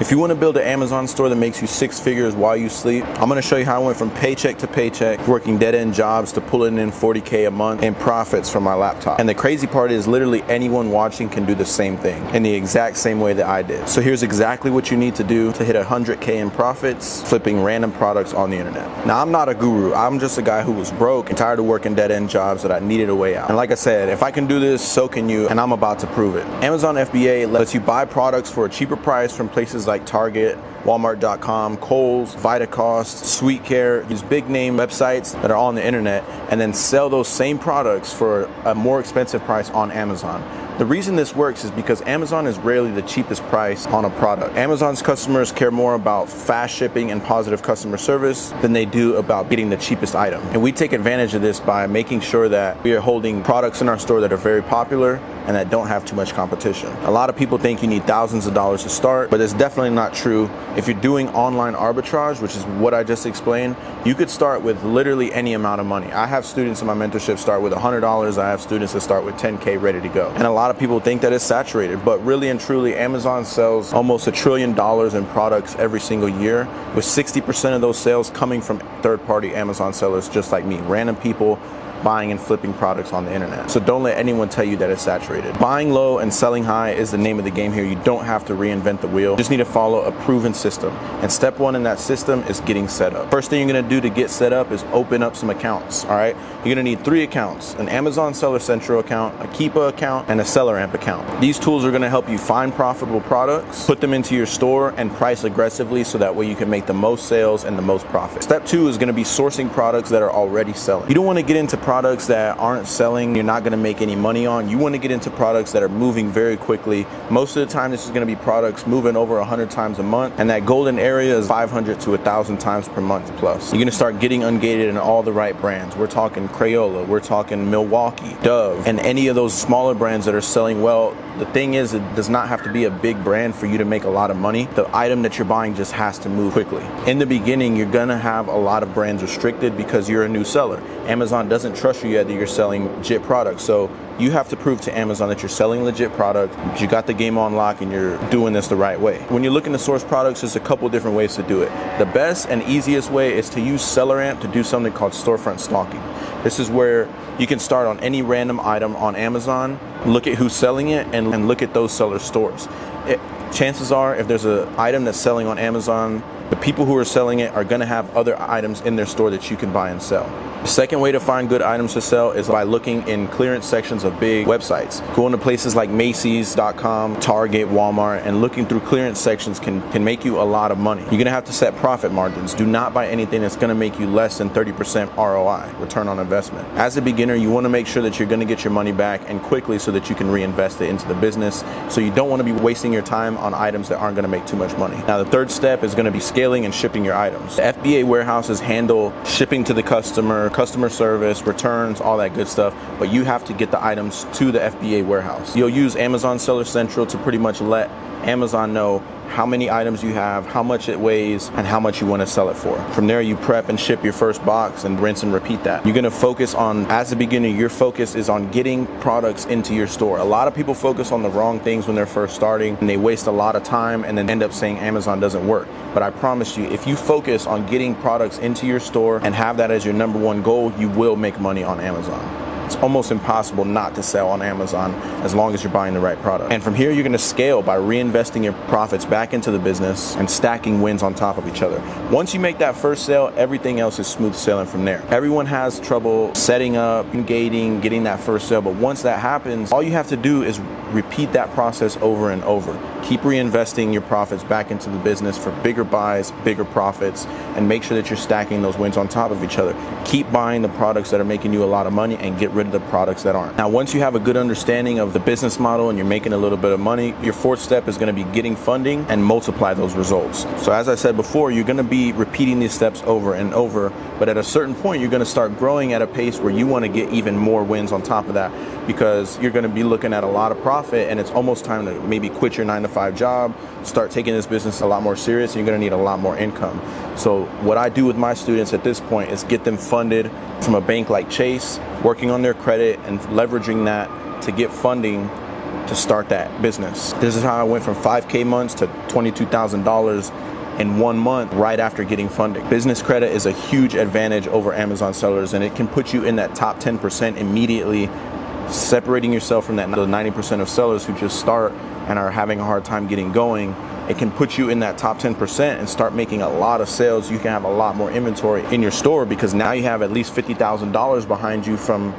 If you want to build an Amazon store that makes you six figures while you sleep, I'm going to show you how I went from paycheck to paycheck, working dead-end jobs to pulling in $40K a month in profits from my laptop. And the crazy part is literally anyone watching can do the same thing in the exact same way that I did. So here's exactly what you need to do to hit 100K in profits, flipping random products on the internet. Now, I'm not a guru. I'm just a guy who was broke and tired of working dead-end jobs that I needed a way out. And like I said, if I can do this, so can you, and I'm about to prove it. Amazon FBA lets you buy products for a cheaper price from places like Target, Walmart.com, Kohl's, Vitacost, Sweet Care, these big name websites that are on the internet, and then sell those same products for a more expensive price on Amazon. The reason this works is because Amazon is rarely the cheapest price on a product. Amazon's customers care more about fast shipping and positive customer service than they do about getting the cheapest item. And we take advantage of this by making sure that we are holding products in our store that are very popular and that don't have too much competition. A lot of people think you need thousands of dollars to start, but it's definitely not true. If you're doing online arbitrage, which is what I just explained, you could start with literally any amount of money. I have students in my mentorship start with $100. I have students that start with 10K ready to go. And a lot of people think that it's saturated, but really and truly, Amazon sells almost $1 trillion in products every single year, with 60% of those sales coming from third-party Amazon sellers just like me, random people buying and flipping products on the internet. So don't let anyone tell you that it's saturated. Buying low and selling high is the name of the game here. You don't have to reinvent the wheel. You just need to follow a proven system. And step one in that system is getting set up. First thing you're gonna do to get set up is open up some accounts, all right? You're gonna need 3 accounts: an Amazon Seller Central account, a Keepa account, and a SellerAmp account. These tools are gonna help you find profitable products, put them into your store, and price aggressively so that way you can make the most sales and the most profit. Step 2 is gonna be sourcing products that are already selling. You don't wanna get into products that aren't selling, you're not gonna make any money on. You wanna get into products that are moving very quickly. Most of the time, this is gonna be products moving over 100 times a month, and that golden area is 500 to 1,000 times per month plus. You're gonna start getting ungated in all the right brands. We're talking Crayola, we're talking Milwaukee, Dove, and any of those smaller brands that are selling well. The thing is, it does not have to be a big brand for you to make a lot of money. The item that you're buying just has to move quickly. In the beginning, you're gonna have a lot of brands restricted because you're a new seller. Amazon doesn't trust you yet that you're selling legit products. So you have to prove to Amazon that you're selling legit product, you got the game on lock, and you're doing this the right way. When you're looking to source products, there's a couple different ways to do it. The best and easiest way is to use SellerAmp to do something called storefront stalking. This is where you can start on any random item on Amazon, look at who's selling it, and look at those sellers' stores. Chances are, if there's an item that's selling on Amazon, the people who are selling it are going to have other items in their store that you can buy and sell. The second way to find good items to sell is by looking in clearance sections of big websites. Going to places like Macy's.com, Target, Walmart, and looking through clearance sections can make you a lot of money. You're going to have to set profit margins. Do not buy anything that's going to make you less than 30% ROI, return on investment. As a beginner, you want to make sure that you're going to get your money back and quickly so that you can reinvest it into the business. So you don't want to be wasting your time on items that aren't going to make too much money. Now, the third step is going to be scaling and shipping your items. The FBA warehouses handle shipping to the customer, customer service, returns, all that good stuff, but you have to get the items to the FBA warehouse. You'll use Amazon Seller Central to pretty much let Amazon know how many items you have, how much it weighs, and how much you want to sell it for. From there, you prep and ship your first box and rinse and repeat that. You're going to focus on, as a beginner, your focus is on getting products into your store. A lot of people focus on the wrong things when they're first starting, and they waste a lot of time and then end up saying Amazon doesn't work. But I promise you, if you focus on getting products into your store and have that as your number one goal, you will make money on Amazon. It's almost impossible not to sell on Amazon as long as you're buying the right product. And from here, you're gonna scale by reinvesting your profits back into the business and stacking wins on top of each other. Once you make that first sale, everything else is smooth sailing from there. Everyone has trouble setting up, gating, getting that first sale, but once that happens, all you have to do is repeat that process over and over. Keep reinvesting your profits back into the business for bigger buys, bigger profits, and make sure that you're stacking those wins on top of each other. Keep buying the products that are making you a lot of money and get rid of the products that aren't. Now, once you have a good understanding of the business model and you're making a little bit of money, your fourth step is going to be getting funding and multiply those results. So as I said before, you're going to be repeating these steps over and over, but at a certain point, you're going to start growing at a pace where you want to get even more wins on top of that, because you're going to be looking at a lot of profit, and it's almost time to maybe quit your 9-to-5 job, start taking this business a lot more serious, and you're going to need a lot more income. So what I do with my students at this point is get them funded from a bank like Chase, working on their credit and leveraging that to get funding to start that business. This is how I went from 5K months to $22,000 in 1 month right after getting funding. Business credit is a huge advantage over Amazon sellers, and it can put you in that top 10% immediately, separating yourself from that 90% of sellers who just start and are having a hard time getting going. It can put you in that top 10% and start making a lot of sales. You can have a lot more inventory in your store because now you have at least $50,000 behind you from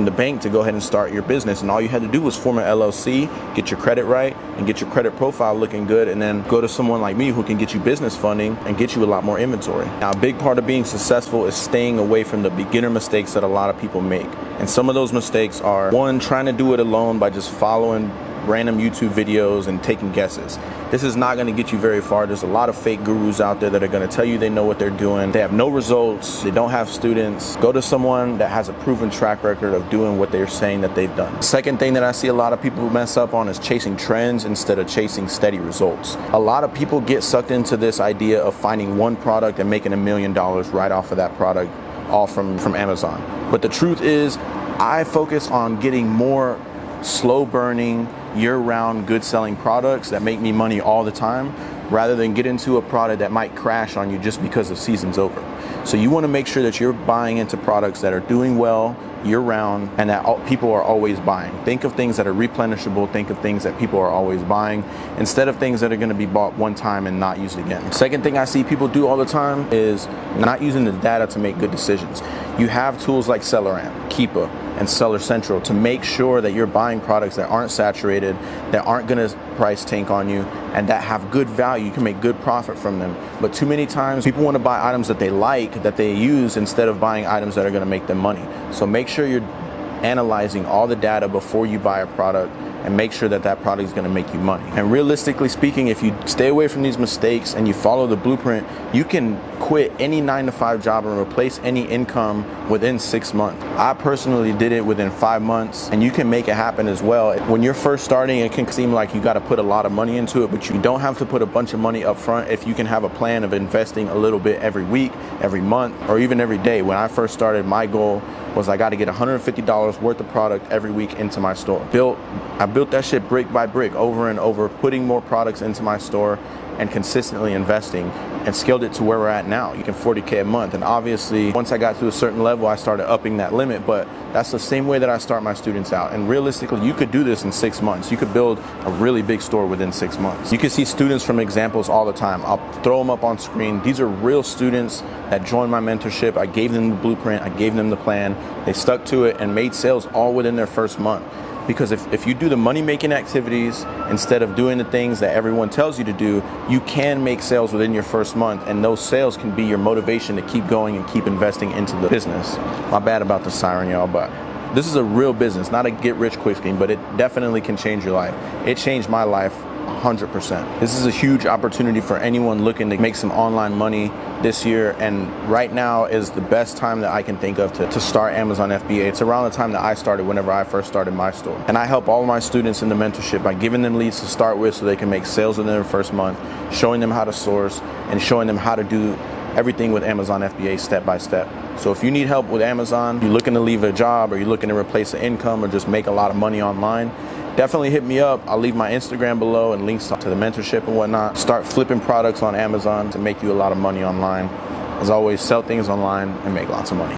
the bank to go ahead and start your business. And all you had to do was form an LLC, get your credit right, and get your credit profile looking good, and then go to someone like me who can get you business funding and get you a lot more inventory. Now, a big part of being successful is staying away from the beginner mistakes that a lot of people make. And some of those mistakes are, one, trying to do it alone by just following random YouTube videos and taking guesses. This is not going to get you very far. There's a lot of fake gurus out there that are going to tell you they know what they're doing. They have no results. They don't have students. Go to someone that has a proven track record of doing what they're saying that they've done. Second thing that I see a lot of people mess up on is chasing trends instead of chasing steady results. A lot of people get sucked into this idea of finding one product and making $1 million right off of that product, all from Amazon. But the truth is, I focus on getting more slow burning, year-round, good-selling products that make me money all the time, rather than get into a product that might crash on you just because the season's over. So you want to make sure that you're buying into products that are doing well year-round and that people are always buying. Think of things that are replenishable. Think of things that people are always buying instead of things that are going to be bought one time and not used again. Second thing I see people do all the time is not using the data to make good decisions. You have tools like SellerAmp, Keepa, and Seller Central to make sure that you're buying products that aren't saturated, that aren't going to price tank on you, and that have good value. You can make good profit from them. But too many times people want to buy items that they like, that they use, instead of buying items that are going to make them money. So make sure you're analyzing all the data before you buy a product, and make sure that that product is going to make you money. And realistically speaking, if you stay away from these mistakes and you follow the blueprint, you can quit any 9-to-5 job and replace any income within 6 months. I personally did it within 5 months, and you can make it happen as well. When you're first starting, it can seem like you got to put a lot of money into it, but you don't have to put a bunch of money up front if you can have a plan of investing a little bit every week, every month, or even every day. When I first started, my goal was I got to get $150 worth of product every week into my store. I built that shit brick by brick, over and over, putting more products into my store and consistently investing, and scaled it to where we're at now. You can $40K a month. And obviously, once I got to a certain level, I started upping that limit, but that's the same way that I start my students out. And realistically, you could do this in 6 months. You could build a really big store within 6 months. You can see students from examples all the time. I'll throw them up on screen. These are real students that joined my mentorship. I gave them the blueprint. I gave them the plan. They stuck to it and made sales all within their first month. Because if you do the money-making activities instead of doing the things that everyone tells you to do, you can make sales within your first month, and those sales can be your motivation to keep going and keep investing into the business. My bad about the siren, y'all, but this is a real business, not a get-rich-quick scheme, but it definitely can change your life. It changed my life 100%. This is a huge opportunity for anyone looking to make some online money this year, and right now is the best time that I can think of to start Amazon FBA. It's around the time that I started whenever I first started my store. And I help all of my students in the mentorship by giving them leads to start with so they can make sales within their first month, showing them how to source, and showing them how to do everything with Amazon FBA step by step. So if you need help with Amazon, you're looking to leave a job, or you're looking to replace an income, or just make a lot of money online, definitely hit me up. I'll leave my Instagram below and links to the mentorship and whatnot. Start flipping products on Amazon to make you a lot of money online. As always, sell things online and make lots of money.